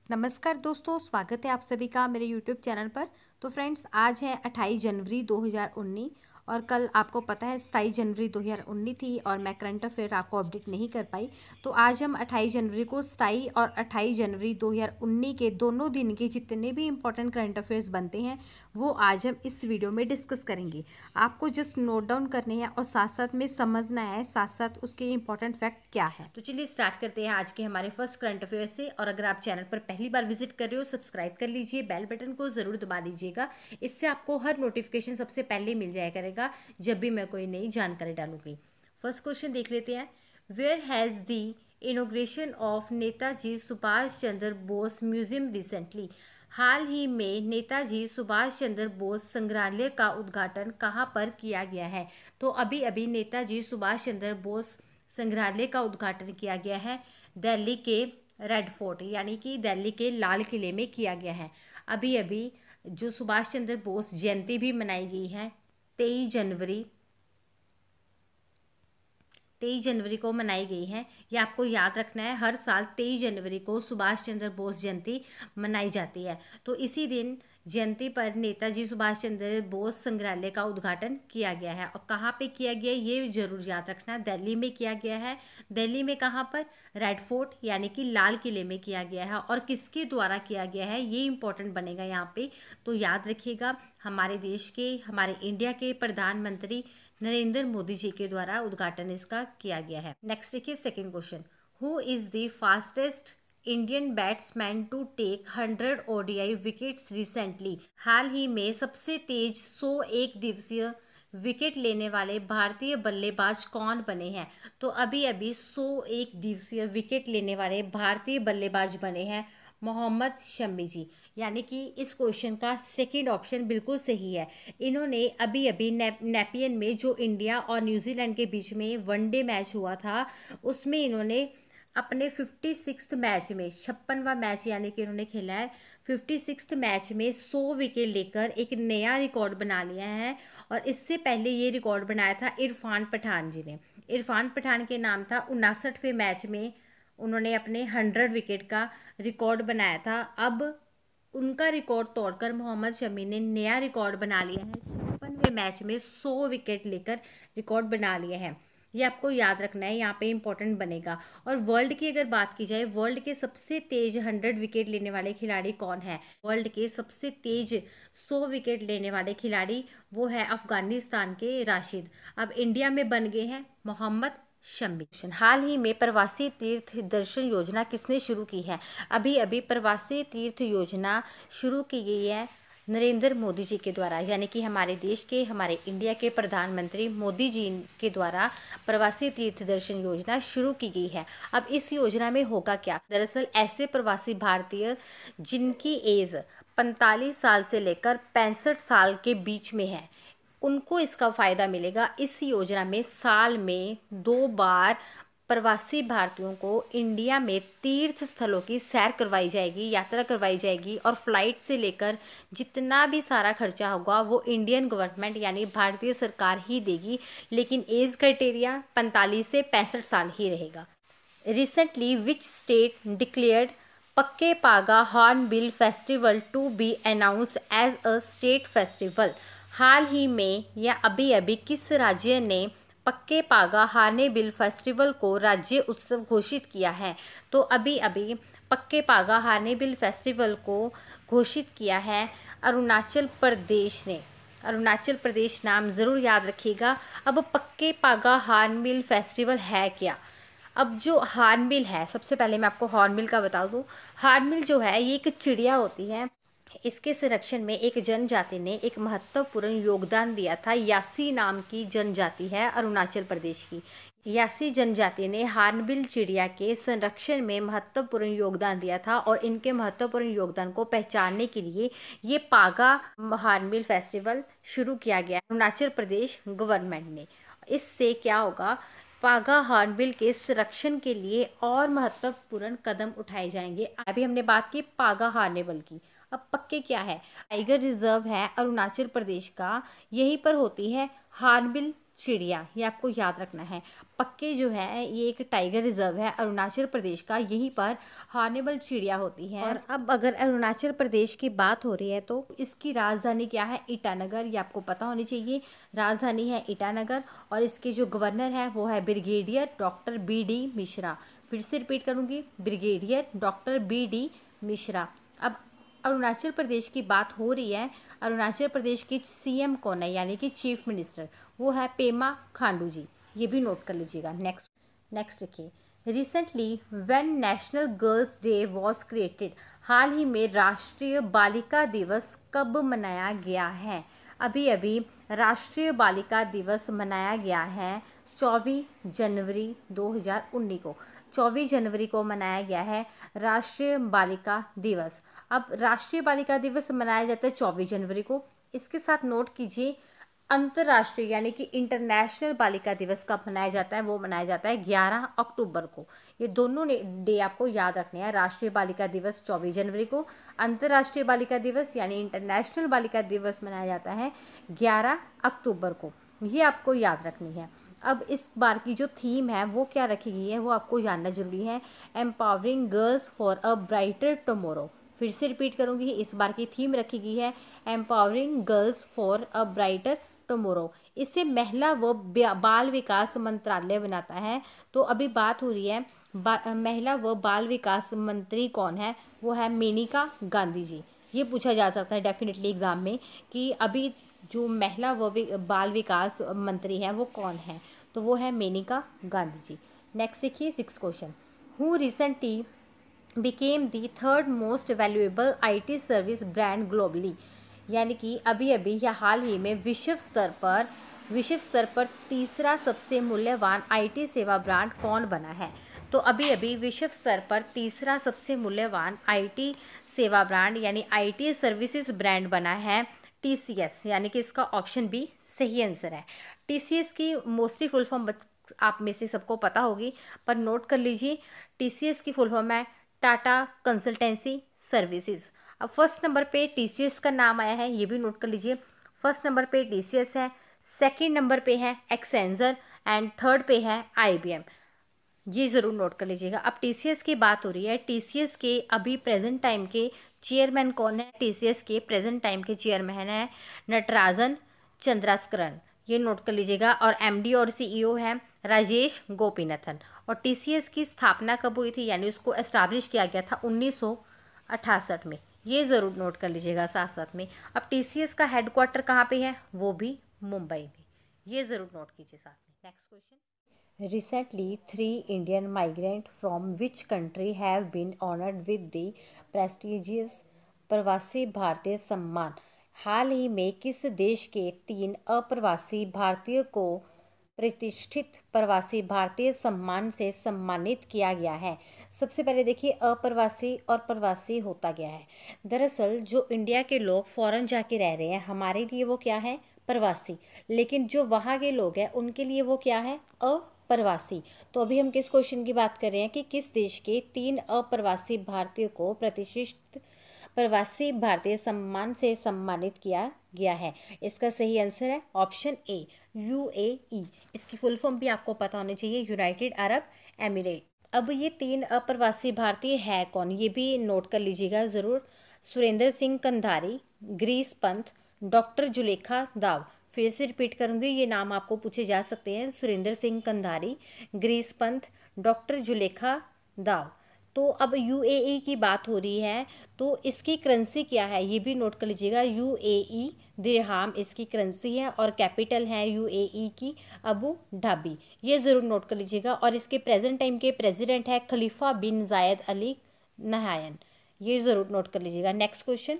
नमस्कार दोस्तों, स्वागत है आप सभी का मेरे यूट्यूब चैनल पर। तो फ्रेंड्स, आज है 28 जनवरी 2019 और कल आपको पता है 27 जनवरी 2019 थी और मैं करंट अफेयर आपको अपडेट नहीं कर पाई। तो आज हम 28 जनवरी को 27 और 28 जनवरी 2019 के दोनों दिन के जितने भी इंपॉर्टेंट करंट अफेयर्स बनते हैं वो आज हम इस वीडियो में डिस्कस करेंगे। आपको जस्ट नोट डाउन करने हैं और साथ साथ में समझना है साथ साथ उसके इंपॉर्टेंट फैक्ट क्या है। तो चलिए स्टार्ट करते हैं आज के हमारे फर्स्ट करंट अफेयर से। और अगर आप चैनल पर पहली बार विजिट कर रहे हो, सब्सक्राइब कर लीजिए, बेल बटन को जरूर दबा दीजिएगा। इससे आपको हर नोटिफिकेशन सबसे पहले मिल जाया करेगा जब भी मैं कोई नई जानकारी डालूंगी। फर्स्ट क्वेश्चन देख लेते हैं। Where has the inauguration of Netaji Subhash Chandra Bose museum recently. हाल ही में नेताजी सुभाष चंद्र बोस संग्रहालय का उद्घाटन कहाँ पर किया गया है। तो अभी अभी नेताजी सुभाष चंद्र बोस संग्रहालय का उद्घाटन किया गया है दिल्ली के रेड फोर्ट यानी कि दिल्ली के लाल किले में किया गया है। अभी अभी जो सुभाष चंद्र बोस जयंती भी मनाई गई है 23 जनवरी को मनाई गई है। ये आपको याद रखना है, हर साल 23 जनवरी को सुभाष चंद्र बोस जयंती मनाई जाती है। तो इसी दिन जयंती पर नेताजी सुभाष चंद्र बोस संग्रहालय का उद्घाटन किया गया है। और कहाँ पे किया गया ये जरूर याद रखना, दिल्ली में किया गया है। दिल्ली में कहाँ पर? रेड फोर्ट यानी कि लाल किले में किया गया है। और किसके द्वारा किया गया है ये इंपॉर्टेंट बनेगा यहाँ पे, तो याद रखिएगा। हमारे देश के, हमारे इंडिया के प्रधानमंत्री नरेंद्र मोदी जी के द्वारा उद्घाटन इसका किया गया है। नेक्स्ट देखिए second question. Who is the fastest Indian batsman to take 100 ODI wickets recently. हाल ही में सबसे तेज 100 एक दिवसीय विकेट लेने वाले भारतीय बल्लेबाज कौन बने हैं। तो अभी अभी 100 एक दिवसीय विकेट लेने वाले भारतीय बल्लेबाज बने हैं मोहम्मद शमी जी। यानी कि इस क्वेश्चन का सेकंड ऑप्शन बिल्कुल सही है। इन्होंने अभी अभी नेपियन में जो इंडिया और न्यूजीलैंड के बीच में वनडे मैच हुआ था उसमें इन्होंने अपने 56 मैच में 56वां मैच यानी कि इन्होंने खेला है 56 मैच में 100 विकेट लेकर एक नया रिकॉर्ड बना लिया है। और इससे पहले ये रिकॉर्ड बनाया था इरफान पठान जी ने। इरफान पठान के नाम था 59वें मैच में उन्होंने अपने 100 विकेट का रिकॉर्ड बनाया था। अब उनका रिकॉर्ड तोड़कर मोहम्मद शमी ने नया रिकॉर्ड बना लिया है, 56वें मैच में 100 विकेट लेकर रिकॉर्ड बना लिया है। ये आपको याद रखना है, यहाँ पे इंपॉर्टेंट बनेगा। और वर्ल्ड की अगर बात की जाए, वर्ल्ड के सबसे तेज 100 विकेट लेने वाले खिलाड़ी कौन है? वर्ल्ड के सबसे तेज 100 विकेट लेने वाले खिलाड़ी वो है अफगानिस्तान के राशिद। अब इंडिया में बन गए हैं मोहम्मद शमी। हाल ही में प्रवासी तीर्थ दर्शन योजना किसने शुरू की है? अभी अभी प्रवासी तीर्थ योजना शुरू की गई है नरेंद्र मोदी जी के द्वारा, यानी कि हमारे देश के, हमारे इंडिया के प्रधानमंत्री मोदी जी के द्वारा प्रवासी तीर्थ दर्शन योजना शुरू की गई है। अब इस योजना में होगा क्या? दरअसल ऐसे प्रवासी भारतीय जिनकी एज 45 साल से लेकर 65 साल के बीच में है उनको इसका फ़ायदा मिलेगा। इस योजना में साल में 2 बार प्रवासी भारतीयों को इंडिया में तीर्थ स्थलों की सैर करवाई जाएगी, यात्रा करवाई जाएगी। और फ्लाइट से लेकर जितना भी सारा खर्चा होगा वो इंडियन गवर्नमेंट यानी भारतीय सरकार ही देगी, लेकिन एज क्राइटेरिया 45 से 65 साल ही रहेगा। Recently which state declared Pakke Paga hornbill festival to be announced as a state festival. हाल ही में या अभी अभी किस राज्य ने पक्के पागा हॉर्नबिल फेस्टिवल को राज्य उत्सव घोषित किया है? तो अभी अभी पक्के पागा हॉर्नबिल फेस्टिवल को घोषित किया है अरुणाचल प्रदेश ने। अरुणाचल प्रदेश नाम ज़रूर याद रखिएगा। अब पक्के पागा हॉर्नबिल फेस्टिवल है क्या? अब जो हॉर्नबिल है, सबसे पहले मैं आपको हॉर्नबिल का बता दूं। हॉर्नबिल जो है ये एक चिड़िया होती है। इसके संरक्षण में एक जनजाति ने एक महत्वपूर्ण योगदान दिया था। यासी नाम की जनजाति है अरुणाचल प्रदेश की। यासी जनजाति ने हॉर्नबिल चिड़िया के संरक्षण में महत्वपूर्ण योगदान दिया था और इनके महत्वपूर्ण योगदान को पहचानने के लिए ये पागा हॉर्नबिल फेस्टिवल शुरू किया गया अरुणाचल प्रदेश गवर्नमेंट ने। इससे क्या होगा? पागा हॉर्नबिल के संरक्षण के लिए और महत्वपूर्ण कदम उठाए जाएंगे। अभी हमने बात की पागा हॉर्नबिल की, अब पक्के क्या है? टाइगर रिजर्व है अरुणाचल प्रदेश का, यहीं पर होती है हॉर्नबिल चिड़िया, ये आपको याद रखना है। पक्के जो है ये एक टाइगर रिजर्व है अरुणाचल प्रदेश का, यहीं पर हॉर्नबिल चिड़िया होती है। और अब अगर अरुणाचल प्रदेश की बात हो रही है तो इसकी राजधानी क्या है? ईटानगर, ये आपको पता होनी चाहिए। राजधानी है ईटानगर और इसके जो गवर्नर है वो है ब्रिगेडियर डॉक्टर बी.डी. मिश्रा। फिर से रिपीट करूंगी, ब्रिगेडियर डॉक्टर बी.डी. मिश्रा। अब अरुणाचल प्रदेश की बात हो रही है, अरुणाचल प्रदेश के सीएम कौन है यानी कि चीफ मिनिस्टर, वो है पेमा खांडू जी, ये भी नोट कर लीजिएगा। नेक्स्ट देखिए, recently when national girls day was created, हाल ही में राष्ट्रीय बालिका दिवस कब मनाया गया है? अभी अभी राष्ट्रीय बालिका दिवस मनाया गया है 24 जनवरी 2019 को। 24 जनवरी को मनाया गया है राष्ट्रीय बालिका दिवस। अब राष्ट्रीय बालिका दिवस मनाया जाता है 24 जनवरी को। इसके साथ नोट कीजिए अंतर्राष्ट्रीय यानी कि इंटरनेशनल बालिका दिवस कब मनाया जाता है? वो मनाया जाता है 11 अक्टूबर को। ये दोनों डे आपको याद रखने हैं। राष्ट्रीय बालिका दिवस 24 जनवरी को, अंतर्राष्ट्रीय बालिका दिवस यानी इंटरनेशनल बालिका दिवस मनाया जाता है 11 अक्टूबर को। ये आपको याद रखनी है। अब इस बार की जो थीम है वो क्या रखी गई है वो आपको जानना जरूरी है। Empowering girls for a brighter tomorrow. फिर से रिपीट करूंगी, इस बार की थीम रखी गई है empowering girls for a brighter tomorrow. इसे महिला व बाल विकास मंत्रालय बनाता है। तो अभी बात हो रही है महिला व बाल विकास मंत्री कौन है? वो है मेनका गांधी जी। ये पूछा जा सकता है डेफिनेटली एग्जाम में कि अभी जो महिला व बाल विकास मंत्री हैं वो कौन है? तो वो है मेनका गांधी जी। नेक्स्ट देखिए 6 question, who recently became the third most valuable IT service brand globally, यानी कि अभी अभी या हाल ही में विश्व स्तर पर तीसरा सबसे मूल्यवान आईटी सेवा ब्रांड कौन बना है? तो अभी अभी विश्व स्तर पर तीसरा सबसे मूल्यवान आईटी सेवा ब्रांड यानी आईटी सर्विसेज ब्रांड बना है टीसीएस, यानी कि इसका ऑप्शन बी सही आंसर है। टीसीएस की मोस्टली फुल फॉर्म आप में से सबको पता होगी, पर नोट कर लीजिए। टीसीएस की फुल फॉर्म है टाटा कंसल्टेंसी सर्विसेज। अब फर्स्ट नंबर पे टीसीएस का नाम आया है, ये भी नोट कर लीजिए। फर्स्ट नंबर पे टीसीएस है, सेकंड नंबर पे है एक्सेंजर एंड थर्ड पे है आईबीएम। ये ज़रूर नोट कर लीजिएगा। अब टीसीएस की बात हो रही है, टीसीएस के अभी प्रेजेंट टाइम के चेयरमैन कौन है? टीसीएस के प्रेजेंट टाइम के चेयरमैन है नटराजन चंद्रास्करन, ये नोट कर लीजिएगा। और एमडी और सीईओ है राजेश गोपीनाथन। और टीसीएस की स्थापना कब हुई थी यानी उसको एस्टैब्लिश किया गया था 1968 में, ये ज़रूर नोट कर लीजिएगा साथ साथ में। अब टीसीएस का हेडक्वार्टर कहाँ पे है? वो भी मुंबई में, ये ज़रूर नोट कीजिए साथ में। Next question, Recently, 3 Indian migrants from which country have been honored with the prestigious प्रवासी भारतीय सम्मान? हाल ही में किस देश के 3 अप्रवासी भारतीयों को प्रतिष्ठित प्रवासी भारतीय सम्मान से सम्मानित किया गया है? सबसे पहले देखिए अप्रवासी और प्रवासी होता क्या है। दरअसल जो इंडिया के लोग फॉरेन जाके रह रहे हैं हमारे लिए वो क्या है? प्रवासी। लेकिन जो वहाँ के लोग हैं उनके लिए वो क्या है? अप्रवासी। तो अभी हम किस क्वेश्चन की बात कर रहे हैं कि किस देश के 3 अप्रवासी भारतीयों को प्रतिष्ठित प्रवासी भारतीय सम्मान से सम्मानित किया गया है? इसका सही आंसर है ऑप्शन ए यूएई। इसकी फुल फॉर्म भी आपको पता होनी चाहिए, यूनाइटेड अरब एमिरेट। अब ये 3 अप्रवासी भारतीय है कौन, ये भी नोट कर लीजिएगा ज़रूर। सुरेंद्र सिंह कंधारी, ग्रीस पंत, डॉक्टर जुलेखा दाव। फिर से रिपीट करूंगी, ये नाम आपको पूछे जा सकते हैं। सुरेंद्र सिंह कंधारी, ग्रीस पंत, डॉक्टर जुलेखा दाव। तो अब यूएई की बात हो रही है तो इसकी करेंसी क्या है ये भी नोट कर लीजिएगा। यूएई दिरहाम इसकी करेंसी है और कैपिटल है यूएई की अबू धाबी, ये ज़रूर नोट कर लीजिएगा। और इसके प्रेजेंट टाइम के प्रेसिडेंट है खलीफा बिन जायद अली नहायन, ये ज़रूर नोट कर लीजिएगा। Next question,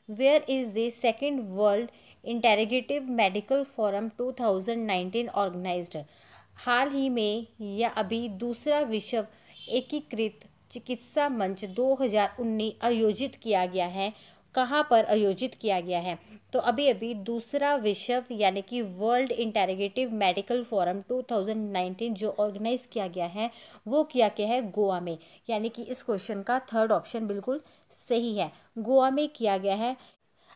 where is the second world interrogative medical forum 2019 organised? हाल ही में या अभी दूसरा विश्व एकीकृत चिकित्सा मंच 2019 आयोजित किया गया है। कहाँ पर आयोजित किया गया है? तो अभी अभी दूसरा विश्व यानी कि वर्ल्ड इंटेरोगेटिव मेडिकल फोरम 2019 जो ऑर्गेनाइज किया गया है वो किया गया है गोवा में, यानी कि इस क्वेश्चन का थर्ड ऑप्शन बिल्कुल सही है, गोवा में किया गया है।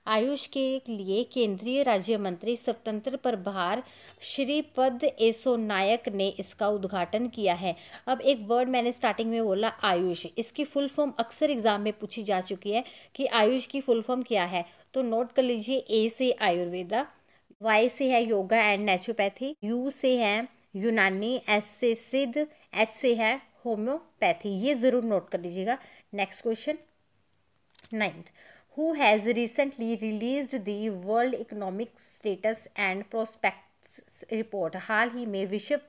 आयुष के लिए केंद्रीय राज्य मंत्री स्वतंत्र प्रभार श्रीपद येसो नायक ने इसका उद्घाटन किया है। अब एक वर्ड मैंने स्टार्टिंग में बोला आयुष, इसकी फुल फॉर्म अक्सर एग्जाम में पूछी जा चुकी है कि आयुष की फुल फॉर्म क्या है। तो नोट कर लीजिए, ए से आयुर्वेदा, वाई से है योगा एंड नेचुरोपैथी, यू से है यूनानी, एस से सिद्ध, एच से है होम्योपैथी। ये ज़रूर नोट कर लीजिएगा। Next question 9th, who has recently released the World Economic Status and Prospects report? हाल ही में विश्व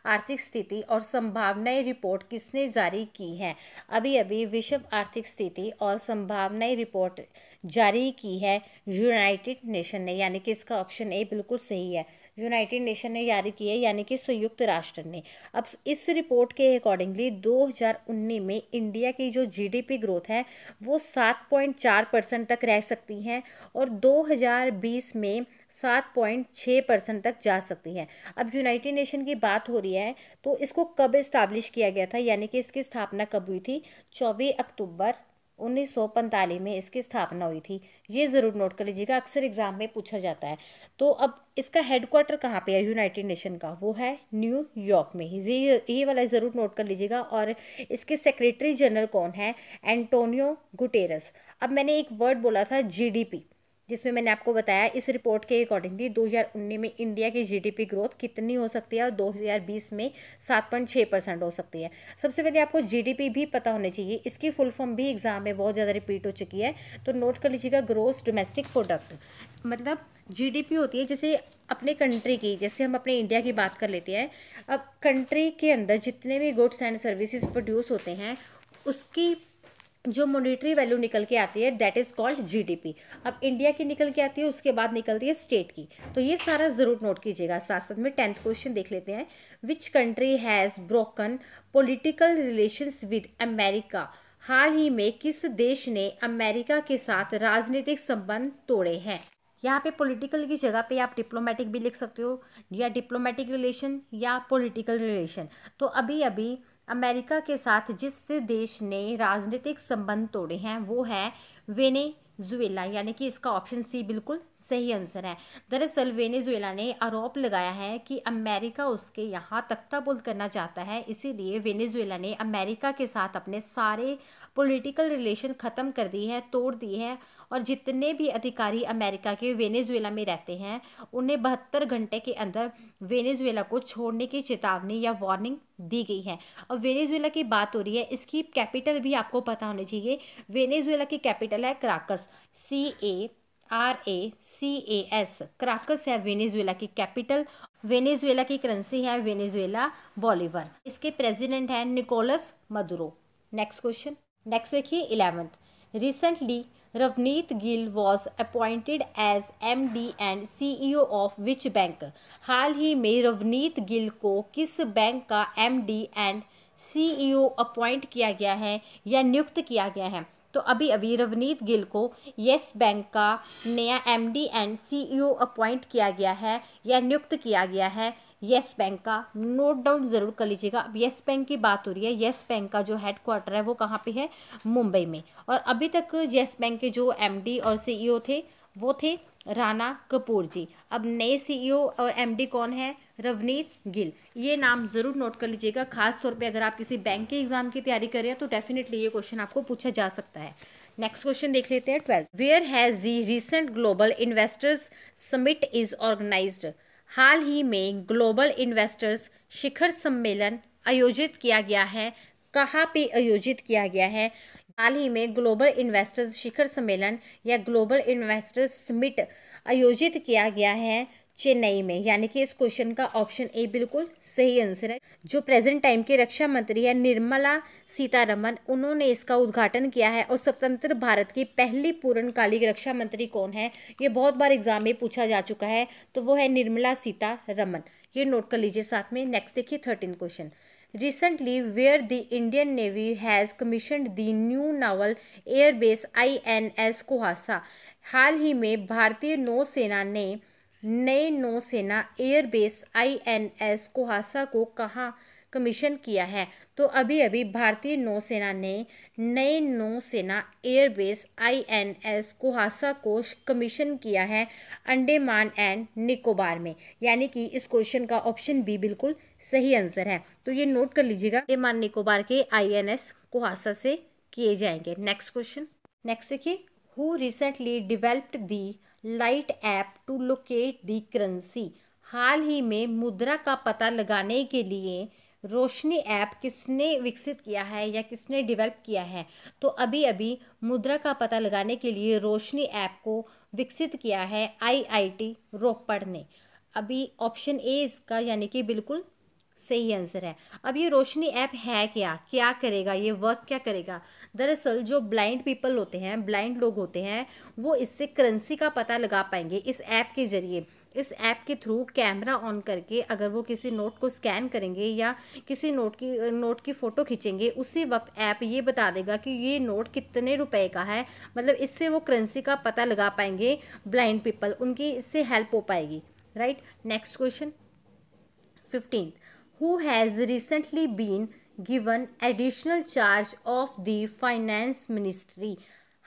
आर्थिक स्थिति और संभावनाएं रिपोर्ट किसने जारी की है? अभी अभी विश्व आर्थिक स्थिति और संभावनाएं रिपोर्ट जारी की है यूनाइटेड नेशन ने, यानी कि इसका ऑप्शन ए बिल्कुल सही है। यूनाइटेड नेशन ने जारी की है, यानी कि संयुक्त राष्ट्र ने। अब इस रिपोर्ट के अकॉर्डिंगली 2019 में इंडिया की जो जीडीपी ग्रोथ है वो 7.4% तक रह सकती हैं और 2020 में 7.6% तक जा सकती हैं। अब यूनाइटेड नेशन की बात हो रही है तो इसको कब इस्टाब्लिश किया गया था, यानी कि इसकी स्थापना कब हुई थी? 24 अक्टूबर 1945 में इसकी स्थापना हुई थी। ये ज़रूर नोट कर लीजिएगा, अक्सर एग्जाम में पूछा जाता है। तो अब इसका हेडक्वार्टर कहाँ पे है यूनाइटेड नेशन का? वो है न्यूयॉर्क में ही। ये वाला ज़रूर नोट कर लीजिएगा। और इसके सेक्रेटरी जनरल कौन है? Antonio Guterres. अब मैंने एक वर्ड बोला था जीडीपी, जिसमें मैंने आपको बताया इस रिपोर्ट के अकॉर्डिंगली 2019 में इंडिया की जीडीपी ग्रोथ कितनी हो सकती है और 2020 में 7.6% हो सकती है। सबसे पहले आपको जीडीपी भी पता होनी चाहिए, इसकी फुल फॉर्म भी एग्जाम में बहुत ज़्यादा रिपीट हो चुकी है। तो नोट कर लीजिएगा, ग्रोस डोमेस्टिक प्रोडक्ट। मतलब जीडीपी होती है जैसे अपने कंट्री की, जैसे हम अपने इंडिया की बात कर लेते हैं। अब कंट्री के अंदर जितने भी गुड्स एंड सर्विसेज प्रोड्यूस होते हैं उसकी जो मॉनेटरी वैल्यू निकल के आती है दैट इज़ कॉल्ड जीडीपी। अब इंडिया की निकल के आती है, उसके बाद निकलती है स्टेट की। तो ये सारा ज़रूर नोट कीजिएगा। साथ साथ में 10th क्वेश्चन देख लेते हैं। Which country has broken political relations with America? हाल ही में किस देश ने अमेरिका के साथ राजनीतिक संबंध तोड़े हैं? यहाँ पे पॉलिटिकल की जगह पे आप डिप्लोमेटिक भी लिख सकते हो, या डिप्लोमेटिक रिलेशन या पॉलिटिकल रिलेशन। तो अभी अभी अमेरिका के साथ जिस देश ने राजनीतिक संबंध तोड़े हैं वो है वेनेजुएला, यानी कि इसका ऑप्शन सी बिल्कुल सही आंसर है। दरअसल वेनेजुएला ने आरोप लगाया है कि अमेरिका उसके यहाँ तख्ताबुल करना चाहता है, इसीलिए वेनेजुएला ने अमेरिका के साथ अपने सारे पॉलिटिकल रिलेशन ख़त्म कर दिए हैं, तोड़ दिए हैं। और जितने भी अधिकारी अमेरिका के वेनेजुएला में रहते हैं उन्हें 72 घंटे के अंदर वेनेजुएला को छोड़ने की चेतावनी या वार्निंग दी गई है। अब वेनेजुएला की बात हो रही है, इसकी कैपिटल भी आपको पता होनी चाहिए। वेनेजुएला की कैपिटल है क्राकस, CARACAS, क्राकस है वेनेजुएला की कैपिटल। वेनेजुएला की करेंसी है वेनेजुएला बॉलीवर। इसके प्रेसिडेंट हैं Nicolas Maduro. Next question, next देखिए 11th। Recently Rawneet Gill was appointed as MD and CEO of which bank? हाल ही में रवनीत गिल को किस बैंक का MD एंड CEO अपॉइंट किया गया है या नियुक्त किया गया है? तो अभी अभी रवनीत गिल को येस बैंक का नया MD एंड CEO अपॉइंट किया गया है या नियुक्त किया गया है येस बैंक का। नोट डाउन ज़रूर कर लीजिएगा। अब येस बैंक की बात हो रही है, येस बैंक का जो हेडक्वार्टर है वो कहाँ पे है? मुंबई में। और अभी तक येस बैंक के जो MD और CEO थे वो थे राणा कपूर जी। अब नए CEO और MD कौन है? रवनीत गिल। ये नाम ज़रूर नोट कर लीजिएगा, खास तौर पे अगर आप किसी बैंक के एग्जाम की तैयारी कर रहे हैं तो डेफिनेटली ये क्वेश्चन आपको पूछा जा सकता है। नेक्स्ट क्वेश्चन देख लेते हैं 12th। Where has the recent global investors summit is organised? हाल ही में ग्लोबल इन्वेस्टर्स शिखर सम्मेलन आयोजित किया गया है। कहाँ पे आयोजित किया गया है? हाल ही में ग्लोबल इन्वेस्टर्स शिखर सम्मेलन या ग्लोबल इन्वेस्टर्स समिट आयोजित किया गया है चेन्नई में, यानी कि इस क्वेश्चन का ऑप्शन ए बिल्कुल सही आंसर है। जो प्रेजेंट टाइम के रक्षा मंत्री है निर्मला सीतारमन, उन्होंने इसका उद्घाटन किया है। और स्वतंत्र भारत की पहली पूर्णकालिक रक्षा मंत्री कौन है? ये बहुत बार एग्जाम में पूछा जा चुका है, तो वो है निर्मला सीतारमन। ये नोट कर लीजिए साथ में। नेक्स्ट देखिए 13th question. Recently, where the Indian Navy has commissioned the new naval airbase INS Kohassa? हाल ही में भारतीय नौसेना ने नए नौसेना एयरबेस INS कोहासा को कहाँ कमीशन किया है। तो अभी अभी भारतीय नौसेना ने नए नौसेना एयरबेस INS कोहासा को कमीशन किया है अंडमान एंड निकोबार में, यानी कि इस क्वेश्चन का ऑप्शन बी बिल्कुल सही आंसर है। तो ये नोट कर लीजिएगा, अंडमान निकोबार के INS कोहासा से किए जाएंगे। नेक्स्ट क्वेश्चन, नेक्स्ट देखिए, who recently developed the light app to locate the currency. हाल ही में मुद्रा का पता लगाने के लिए रोशनी ऐप किसने विकसित किया है या किसने डेवलप किया है? तो अभी अभी मुद्रा का पता लगाने के लिए रोशनी ऐप को विकसित किया है IIT रोपड़ ने। अभी ऑप्शन ए इसका यानी कि बिल्कुल सही आंसर है। अब ये रोशनी ऐप है क्या, क्या करेगा, ये वर्क क्या करेगा? दरअसल जो ब्लाइंड पीपल होते हैं, ब्लाइंड लोग होते हैं, वो इससे करेंसी का पता लगा पाएंगे इस ऐप के ज़रिए। इस ऐप के थ्रू कैमरा ऑन करके अगर वो किसी नोट को स्कैन करेंगे या किसी नोट की फ़ोटो खींचेंगे, उसी वक्त ऐप ये बता देगा कि ये नोट कितने रुपए का है। मतलब इससे वो करेंसी का पता लगा पाएंगे ब्लाइंड पीपल, उनकी इससे हेल्प हो पाएगी। Right, next question 15th, who has recently been given additional charge of the finance ministry।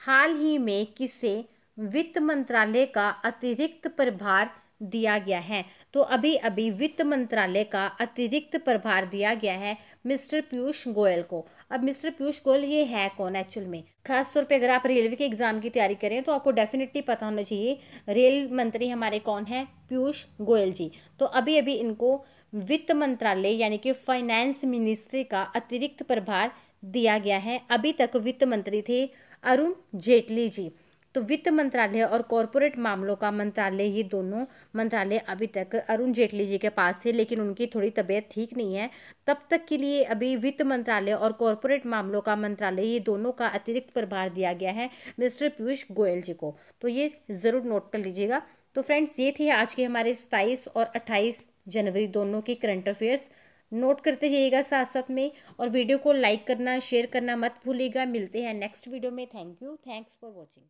हाल ही में किसे वित्त मंत्रालय का अतिरिक्त प्रभार दिया गया है? तो अभी अभी वित्त मंत्रालय का अतिरिक्त प्रभार दिया गया है मिस्टर पीयूष गोयल को। अब मिस्टर पीयूष गोयल ये है कौन एक्चुअल में? खास तौर पे अगर आप रेलवे के एग्जाम की तैयारी करें तो आपको डेफिनेटली पता होना चाहिए रेल मंत्री हमारे कौन है, पीयूष गोयल जी। तो अभी अभी इनको वित्त मंत्रालय यानी कि फाइनेंस मिनिस्ट्री का अतिरिक्त प्रभार दिया गया है। अभी तक वित्त मंत्री थे अरुण जेटली जी। तो वित्त मंत्रालय और कॉरपोरेट मामलों का मंत्रालय, ये दोनों मंत्रालय अभी तक अरुण जेटली जी के पास थे, लेकिन उनकी थोड़ी तबीयत ठीक नहीं है। तब तक के लिए अभी वित्त मंत्रालय और कॉरपोरेट मामलों का मंत्रालय, ये दोनों का अतिरिक्त प्रभार दिया गया है मिस्टर पीयूष गोयल जी को। तो ये ज़रूर नोट कर लीजिएगा। तो फ्रेंड्स, ये थे आज के हमारे 27 और 28 जनवरी दोनों के करंट अफेयर्स। नोट करते जाइएगा साथ साथ में, और वीडियो को लाइक करना, शेयर करना मत भूलिएगा। मिलते हैं नेक्स्ट वीडियो में। Thank you, thanks for watching.